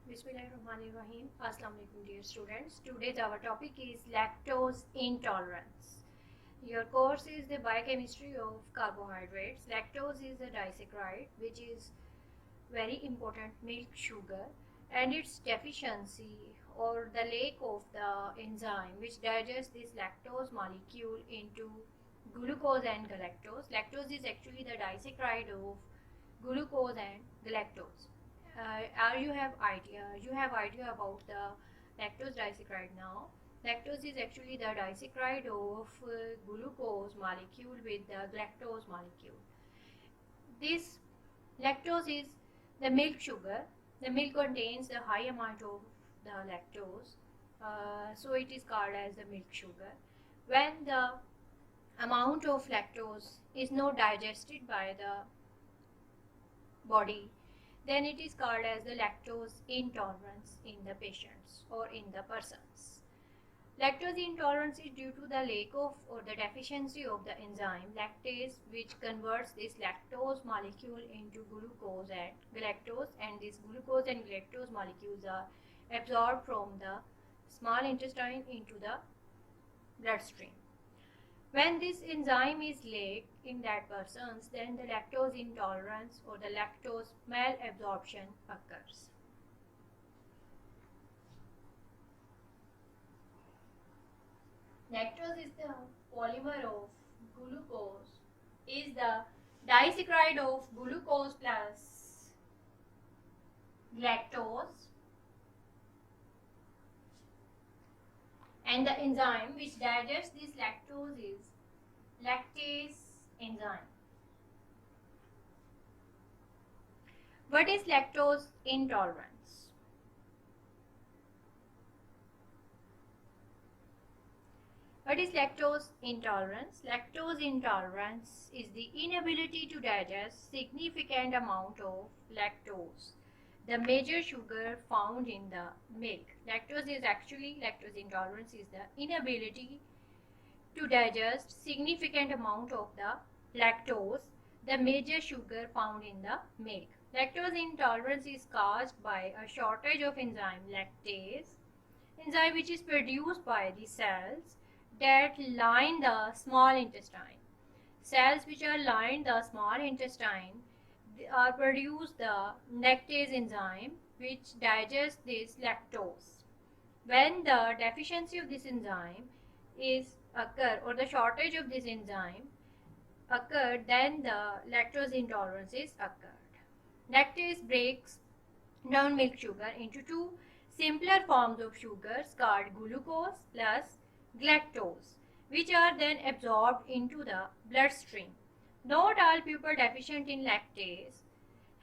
Bismillahirrahmanirrahim. Assalamu alaikum dear students. Today's our topic is lactose intolerance. Your course is the biochemistry of carbohydrates. Lactose is a disaccharide which is very important milk sugar, and its deficiency or the lack of the enzyme which digests this lactose molecule into glucose and galactose. Lactose is actually the disaccharide of glucose and galactose. You have idea about the lactose disaccharide now. Lactose is actually the disaccharide of glucose molecule with the galactose molecule. This lactose is the milk sugar. The milk contains a high amount of the lactose, so it is called as the milk sugar. When the amount of lactose is not digested by the body, then it is called as the lactose intolerance in the patients or in the persons. Lactose intolerance is due to the lack of or the deficiency of the enzyme lactase, which converts this lactose molecule into glucose and galactose, and these glucose and galactose molecules are absorbed from the small intestine into the bloodstream. When this enzyme is lack in that persons, then the lactose intolerance or the lactose malabsorption occurs. Lactose is the polymer of glucose, is the disaccharide of glucose plus galactose, and the enzyme which digests this lactose is lactase enzyme. What is lactose intolerance? What is lactose intolerance? Lactose intolerance is the inability to digest significant amount of lactose, the major sugar found in the milk. Lactose intolerance is the inability to digest significant amount of the lactose, the major sugar found in the milk. Lactose intolerance is caused by a shortage of enzyme lactase, enzyme which is produced by the cells that line the small intestine. Cells which are lined the small intestine are produce the lactase enzyme which digests this lactose. When the deficiency of this enzyme is occur or the shortage of this enzyme occurred, then the lactose intolerance is occurred. Lactase breaks down milk sugar into two simpler forms of sugars called glucose plus galactose, which are then absorbed into the bloodstream. Not all people deficient in lactase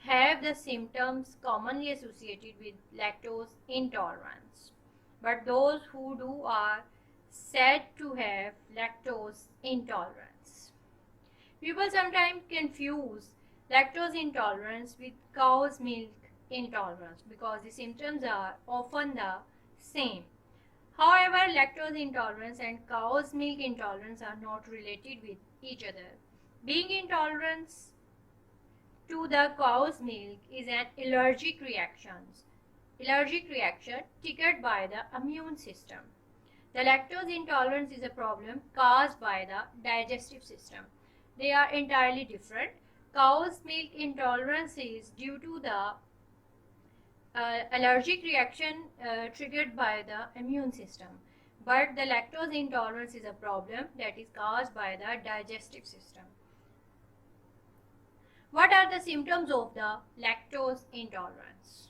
have the symptoms commonly associated with lactose intolerance, but those who do are said to have lactose intolerance. People sometimes confuse lactose intolerance with cow's milk intolerance because the symptoms are often the same. However, lactose intolerance and cow's milk intolerance are not related with each other. Being intolerant to the cow's milk is an allergic reaction triggered by the immune system. The lactose intolerance is a problem caused by the digestive system. They are entirely different. Cow's milk intolerance is due to the allergic reaction triggered by the immune system, but the lactose intolerance is a problem that is caused by the digestive system. What are the symptoms of the lactose intolerance?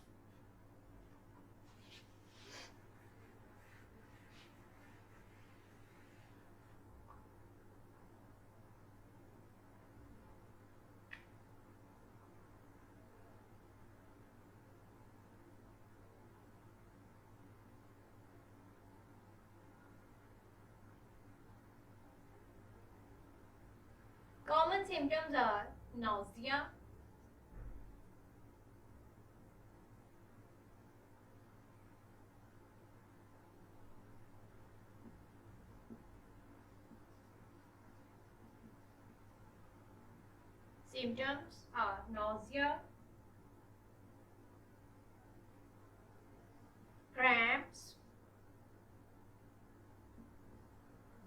Common symptoms are nausea,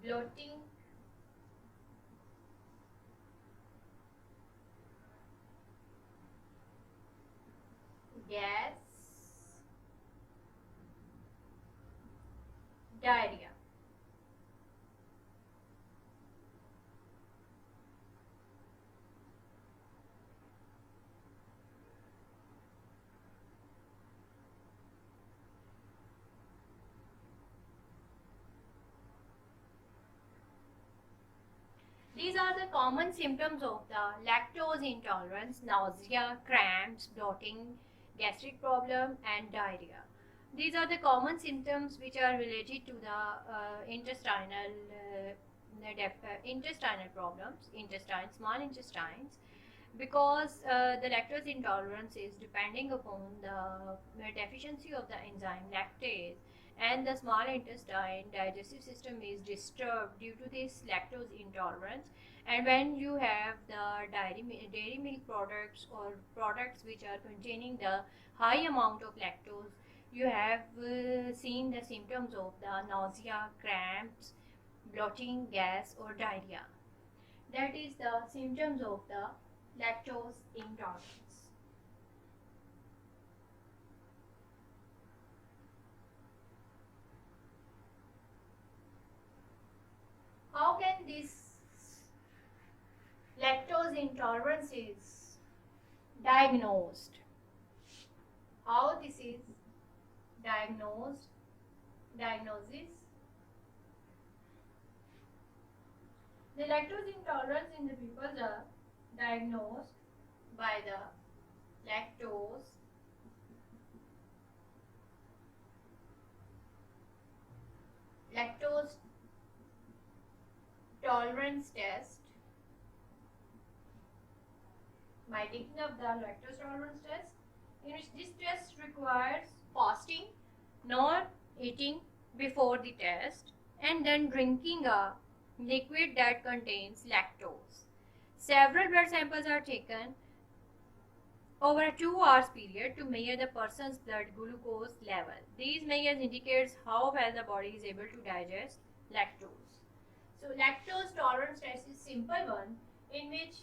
bloating, gas, diarrhea. These are the common symptoms of the lactose intolerance: nausea, cramps, bloating, gastric problem, and diarrhea. These are the common symptoms which are related to the intestinal problems, small intestines, because the lactose intolerance is depending upon the deficiency of the enzyme lactase, and the small intestine digestive system is disturbed due to this lactose intolerance. And when you have the dairy milk products or products which are containing the high amount of lactose, you have seen the symptoms of the nausea, cramps, bloating, gas, or diarrhea. That is the symptoms of the lactose intolerance. How can this lactose intolerance is diagnosed? How this is diagnosed? Diagnosis. The lactose intolerance in the people are diagnosed by the lactose tolerance test. By taking up the lactose tolerance test, in which this test requires fasting, not eating before the test, and then drinking a liquid that contains lactose. Several blood samples are taken over a 2 hours period to measure the person's blood glucose level. These measures indicates how well the body is able to digest lactose. So lactose tolerance test is simple one, in which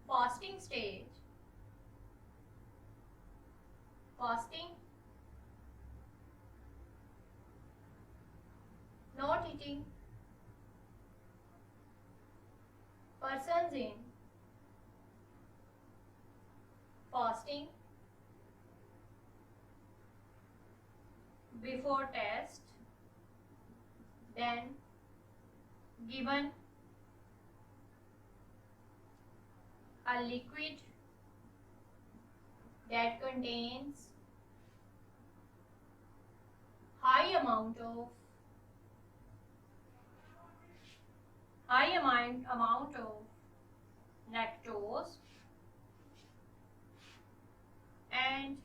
fasting stage, not eating, persons in fasting before test, then given a liquid that contains high amount of lactose, and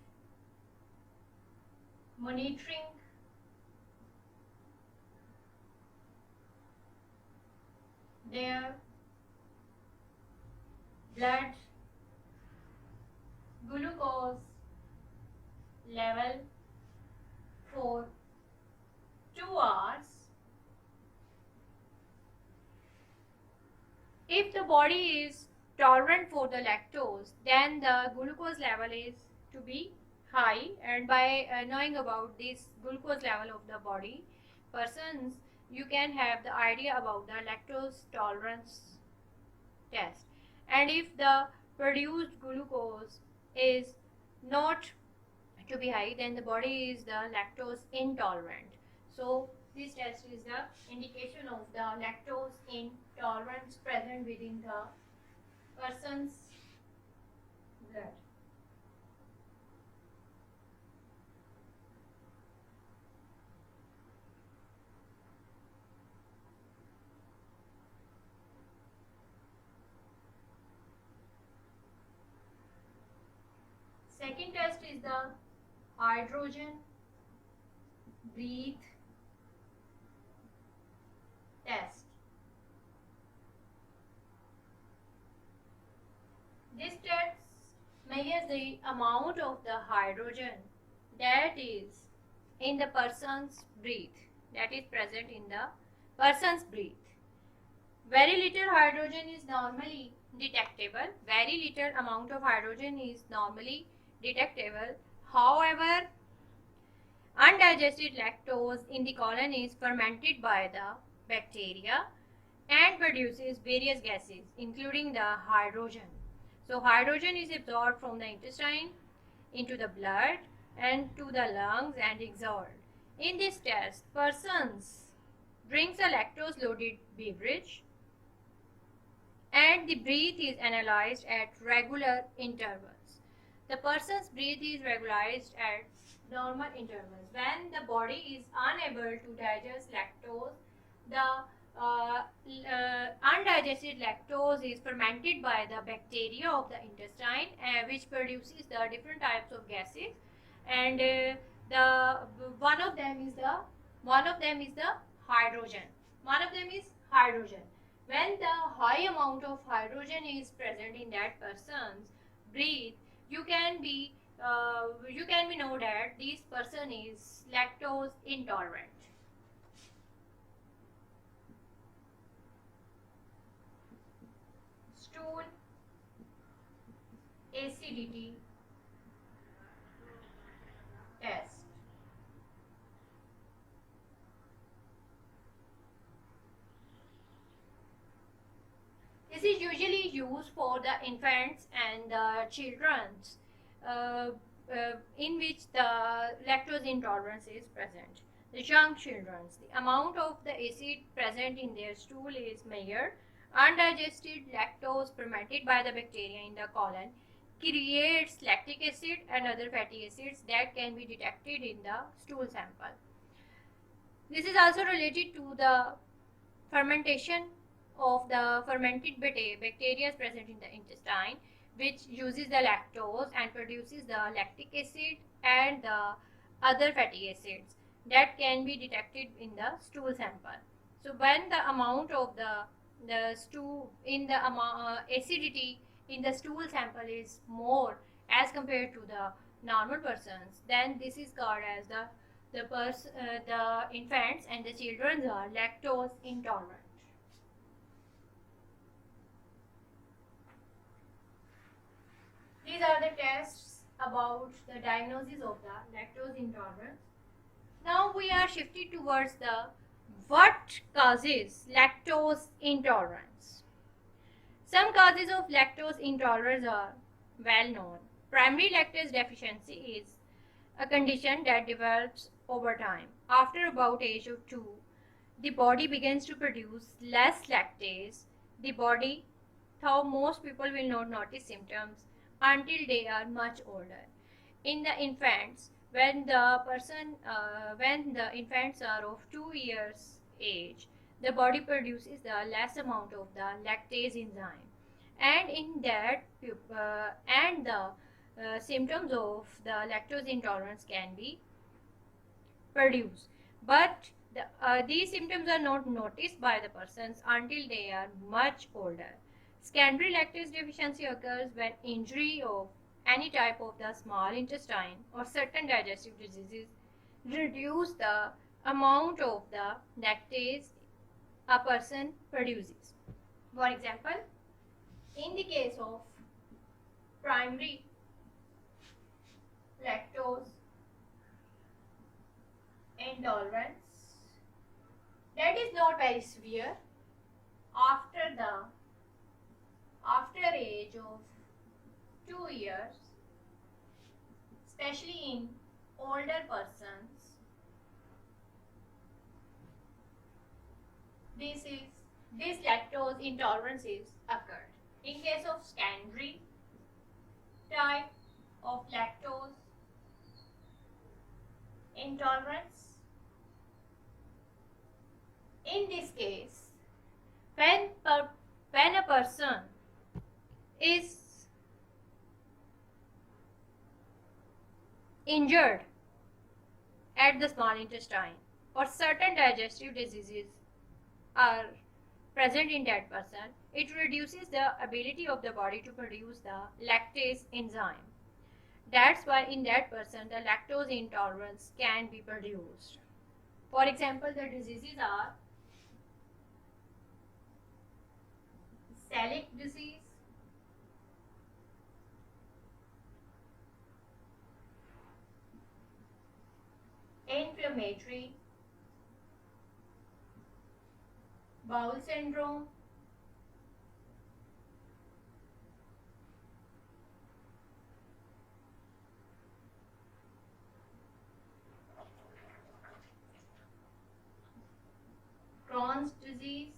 monitoring their blood glucose level for 2 hours. If the body is tolerant for the lactose, then the glucose level is to be high, and by knowing about this glucose level of the body persons, you can have the idea about the lactose tolerance test. And if the produced glucose is not to be high, then the body is the lactose intolerant. So this test is the indication of the lactose intolerance present within the person's blood. Second test is the hydrogen breath test. This test measures the amount of the hydrogen that is in the person's breath, that is present in the Person's breath. Very little hydrogen is normally detectable. Very little amount of hydrogen is normally detectable. However, undigested lactose in the colon is fermented by the bacteria and produces various gases, including the hydrogen. So hydrogen is absorbed from the intestine into the blood and to the lungs and exhaled. In this test, persons drinks a lactose loaded beverage and the breath is analyzed at regular intervals. The person's breath is regularized at normal intervals. When the body is unable to digest lactose, the undigested lactose is fermented by the bacteria of the intestine, which produces the different types of gases, and the one of them is the hydrogen. One of them is hydrogen. When the high amount of hydrogen is present in that person's breath, you can be know that this person is lactose intolerant. Stool acidity test. This is usually used for the infants and the children in which the lactose intolerance is present. The young children, the amount of the acid present in their stool is measured. Undigested lactose fermented by the bacteria in the colon creates lactic acid and other fatty acids that can be detected in the stool sample. This is also related to the fermentation of the fermented bacteria present in the intestine, which uses the lactose and produces the lactic acid and the other fatty acids that can be detected in the stool sample. So when the amount of the stool in the acidity in the stool sample is more as compared to the normal persons, then this is called as the infants and the children are lactose intolerant. These are the tests about the diagnosis of the lactose intolerance. Now we are shifted towards the what causes lactose intolerance. Some causes of lactose intolerance are well known. Primary lactose deficiency is a condition that develops over time. After about age of 2, the body begins to produce less lactase. The body, though most people will not notice symptoms until they are much older. In the infants, when the infants are of 2 years age, the body produces the less amount of the lactase enzyme, and in that and the symptoms of the lactose intolerance can be produced, but these symptoms are not noticed by the persons until they are much older. Secondary lactase deficiency occurs when injury of any type of the small intestine or certain digestive diseases reduce the amount of the lactase a person produces. For example, in the case of primary lactose intolerance, that is not very severe after age of 2 years, especially in older persons. This lactose intolerance is occurred. In case of secondary type of lactose intolerance, in this case, when a person is injured at the small intestine or certain digestive diseases are present in that person, it reduces the ability of the body to produce the lactase enzyme. That's why in that person the lactose intolerance can be produced. For example, the diseases are celiac disease, inflammatory bowel syndrome, Crohn's disease,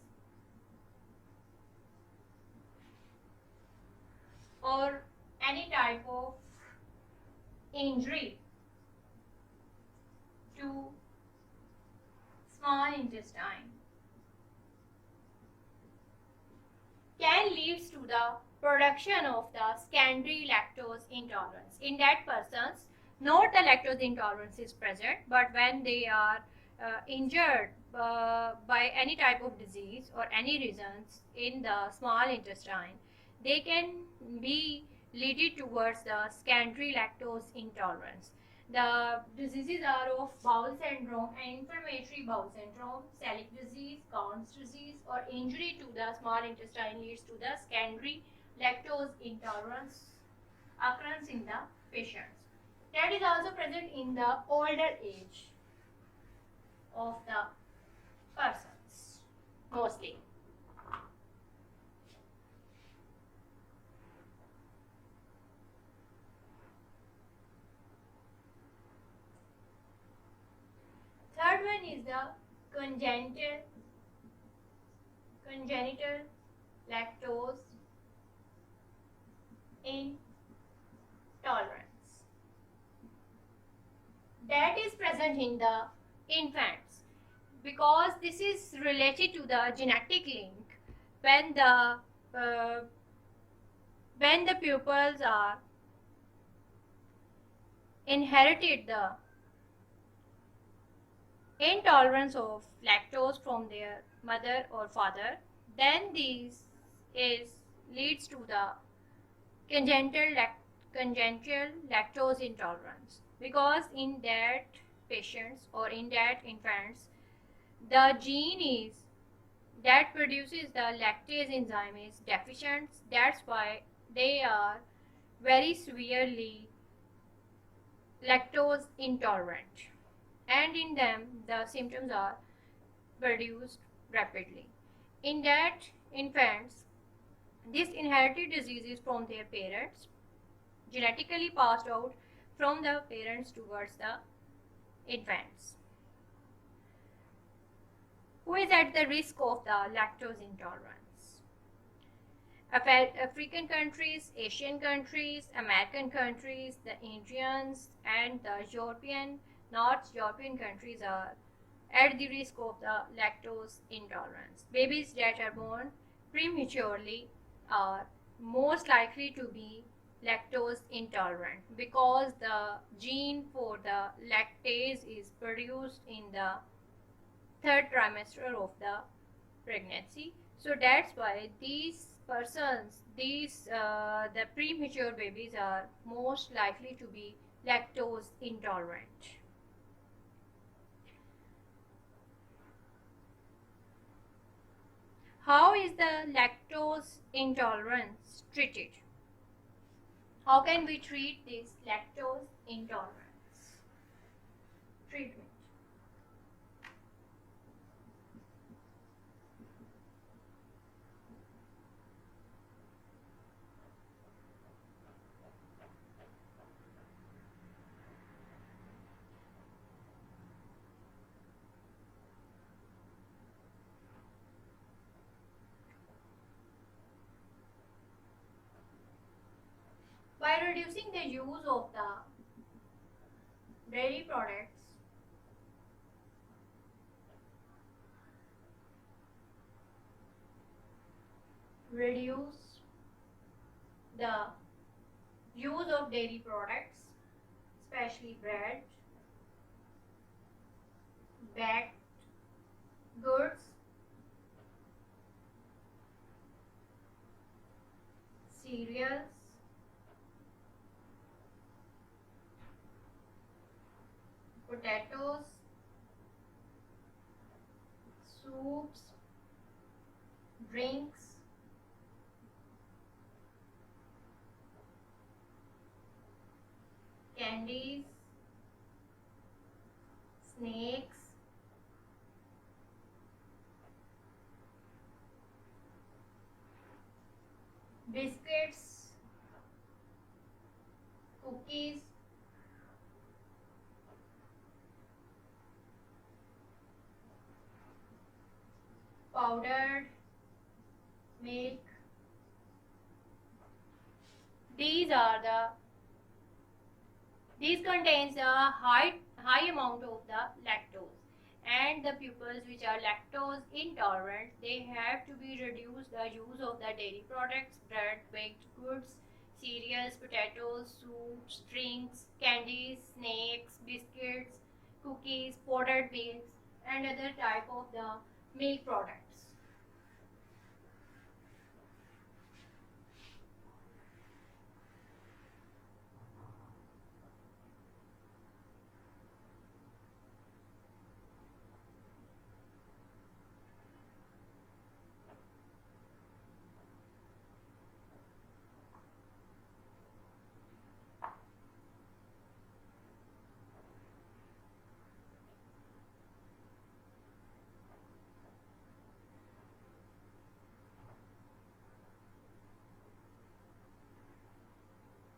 or any type of injury to small intestine can lead to the production of the secondary lactose intolerance. In that persons, not the lactose intolerance is present, but when they are injured by any type of disease or any reasons in the small intestine, they can be leaded towards the secondary lactose intolerance. The diseases are of bowel syndrome and inflammatory bowel syndrome, celiac disease, Crohn's disease, or injury to the small intestine leads to the secondary lactose intolerance occurrence in the patients. That is also present in the older age of the persons, mostly. Third one is the congenital lactose intolerance. That is present in the infants because this is related to the genetic link when the pupils are inherited the intolerance of lactose from their mother or father, then this leads to the congenital lactose intolerance, because in that patients or in that infants the gene is that produces the lactase enzyme is deficient. That's why they are very severely lactose intolerant, and in them the symptoms are produced rapidly. In that infants, this inherited disease is from their parents, genetically passed out from the parents towards the infants. Who is at the risk of the lactose intolerance? African countries, Asian countries, American countries, the Indians, and the North European countries are at the risk of the lactose intolerance. Babies that are born prematurely are most likely to be lactose intolerant because the gene for the lactase is produced in the third trimester of the pregnancy. So that's why these persons, the premature babies are most likely to be lactose intolerant. How is the lactose intolerance treated? How can we treat this lactose intolerance? Treatment. By reducing the use of the dairy products, reduce the use of dairy products, especially bread, baked goods, cereals, potatoes, soups, drinks, candies, snakes, biscuits, cookies, powdered milk. These are the these contains a high amount of the lactose, and the pupils which are lactose intolerant, they have to be reduced the use of the dairy products, bread, baked goods, cereals, potatoes, soups, drinks, candies, snacks, biscuits, cookies, powdered milks, and other type of the milk products.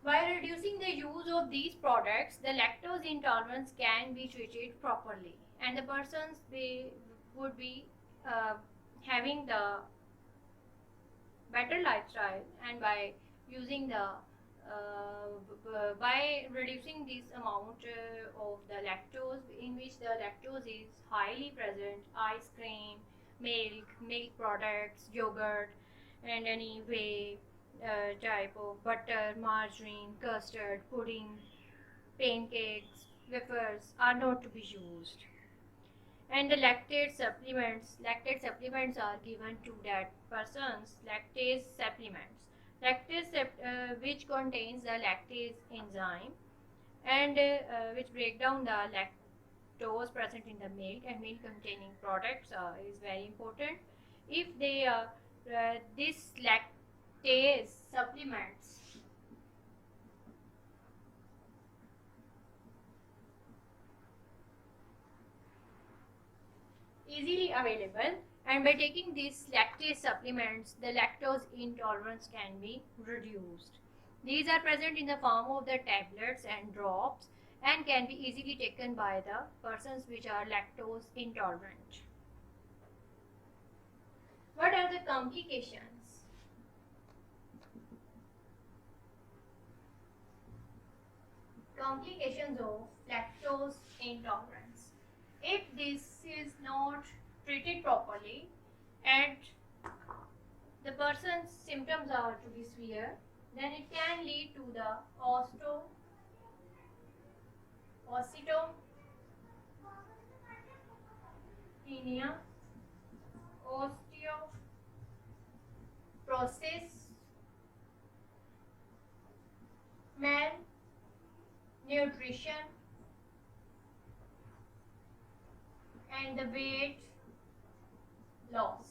By reducing the use of these products, the lactose intolerance can be treated properly, and the persons would be uh, having the better lifestyle, and by using the by reducing this amount of the lactose, in which the lactose is highly present, ice cream, milk products, yogurt, and any whey type of butter, margarine, custard, pudding, pancakes, wafers are not to be used. And the lactate supplements are given to that persons, lactase supplements, which contains the lactase enzyme, and which break down the lactose present in the milk, and milk containing products is very important. If they this lactase supplements easily available, and by taking these lactase supplements, the lactose intolerance can be reduced. These are present in the form of the tablets and drops, and can be easily taken by the persons which are lactose intolerant. What are the complications? Complications of lactose intolerance. If this is not treated properly, and the person's symptoms are to be severe, then it can lead to the osteopenia, osteoporosis, malnutrition, and the weight loss.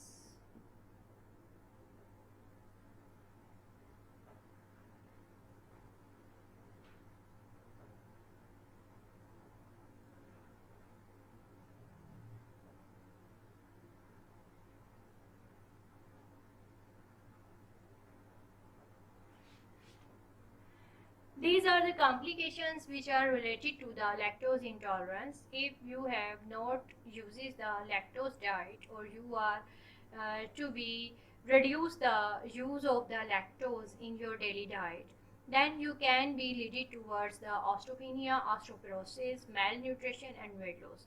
These are the complications which are related to the lactose intolerance. If you have not uses the lactose diet, or you are to be reduce the use of the lactose in your daily diet, then you can be leaded towards the osteopenia, osteoporosis, malnutrition, and weight loss.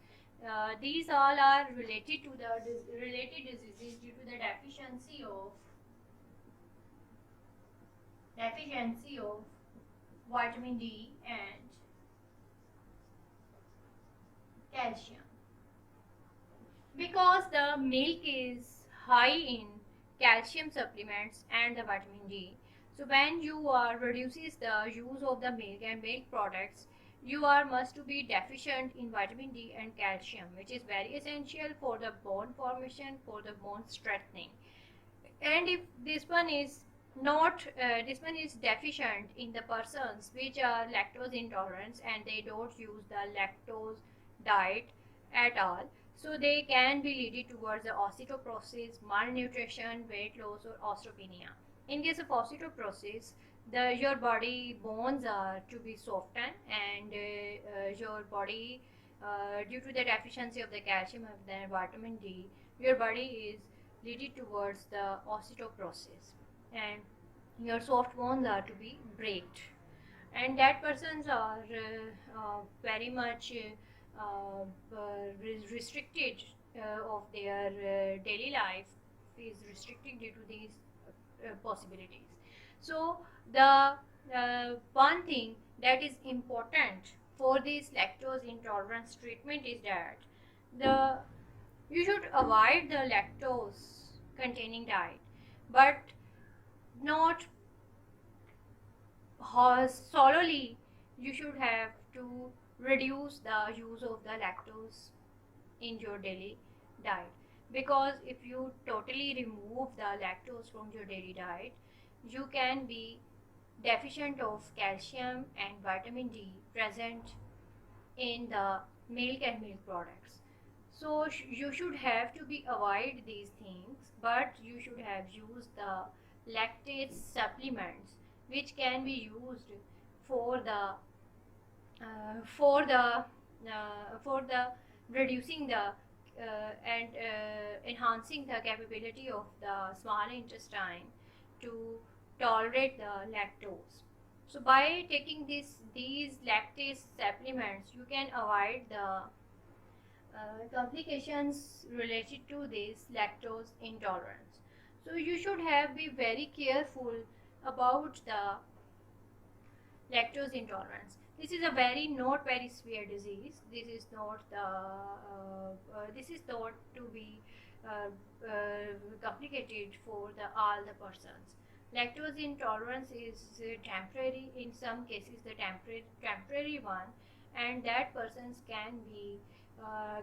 These all are related to the related diseases due to the deficiency of vitamin D and calcium. Because the milk is high in calcium supplements and the vitamin D, so when you reduces the use of the milk and milk products, you are must to be deficient in vitamin D and calcium, which is very essential for the bone formation, for the bone strengthening. And if this one is not this one is deficient in the persons which are lactose intolerant and they don't use the lactose diet at all, so they can be leading towards the osteoporosis, malnutrition, weight loss, or osteopenia. In case of osteoporosis, your body bones are to be softened, and your body, due to the deficiency of the calcium and the vitamin D, your body is leading towards the osteoporosis, and your soft bones are to be breaked, and that persons are very much restricted of their daily life is restricted due to these possibilities. So the one thing that is important for this lactose intolerance treatment is that the you should avoid the lactose containing diet, but not solely. You should have to reduce the use of the lactose in your daily diet, because if you totally remove the lactose from your daily diet, you can be deficient of calcium and vitamin D present in the milk and milk products. So you should have to be avoid these things, but you should have used the lactate supplements which can be used for the for the reducing the and enhancing the capability of the small intestine to tolerate the lactose. So by taking these lactase supplements, you can avoid the complications related to this lactose intolerance. So you should have be very careful about the lactose intolerance. This is a very not very severe disease. This is not the this is thought to be complicated for the all the persons. Lactose intolerance is temporary, in some cases the temporary one, and that persons can be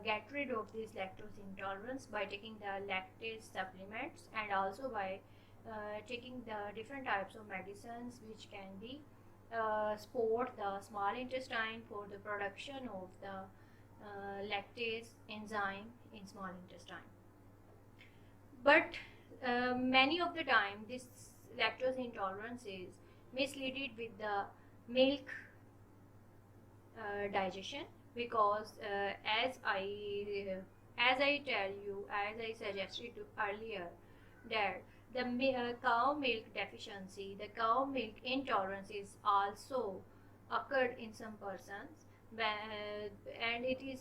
get rid of this lactose intolerance by taking the lactase supplements, and also by taking the different types of medicines which can be support the small intestine for the production of the lactase enzyme in small intestine. But many of the time this lactose intolerance is misleaded with the milk digestion, because as I tell you, as I suggested earlier, that the cow milk deficiency, the cow milk intolerance is also occurred in some persons, and it is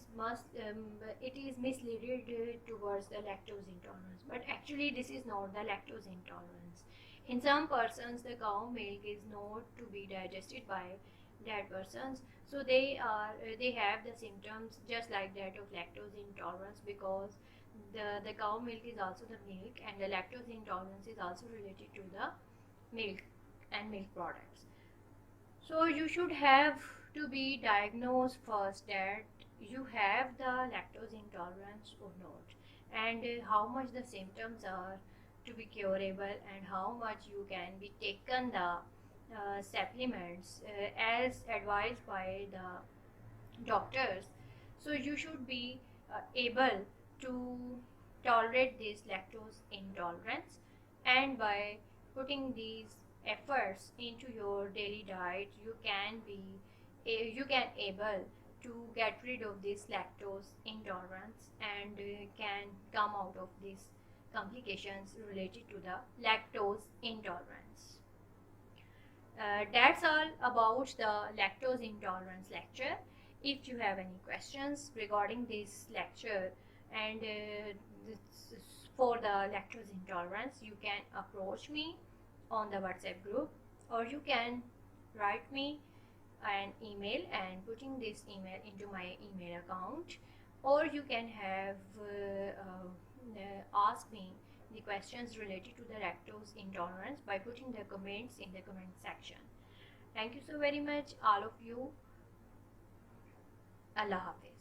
misleaded towards the lactose intolerance, but actually this is not the lactose intolerance. In some persons the cow milk is not to be digested by that persons, so they have the symptoms just like that of lactose intolerance, because the cow milk is also the milk, and the lactose intolerance is also related to the milk and milk products. So you should have to be diagnosed first that you have the lactose intolerance or not, and how much the symptoms are to be curable, and how much you can be taken the supplements as advised by the doctors. So you should be able to tolerate this lactose intolerance, and by putting these efforts into your daily diet, you can able to get rid of this lactose intolerance, and can come out of these complications related to the lactose intolerance. That's all about the lactose intolerance lecture. If you have any questions regarding this lecture and for the lactose intolerance, you can approach me on the WhatsApp group, or you can write me an email and putting this email into my email account, or you can have ask me the questions related to the lactose intolerance by putting the comments in the comment section. Thank you so very much, all of you. Allah Hafiz.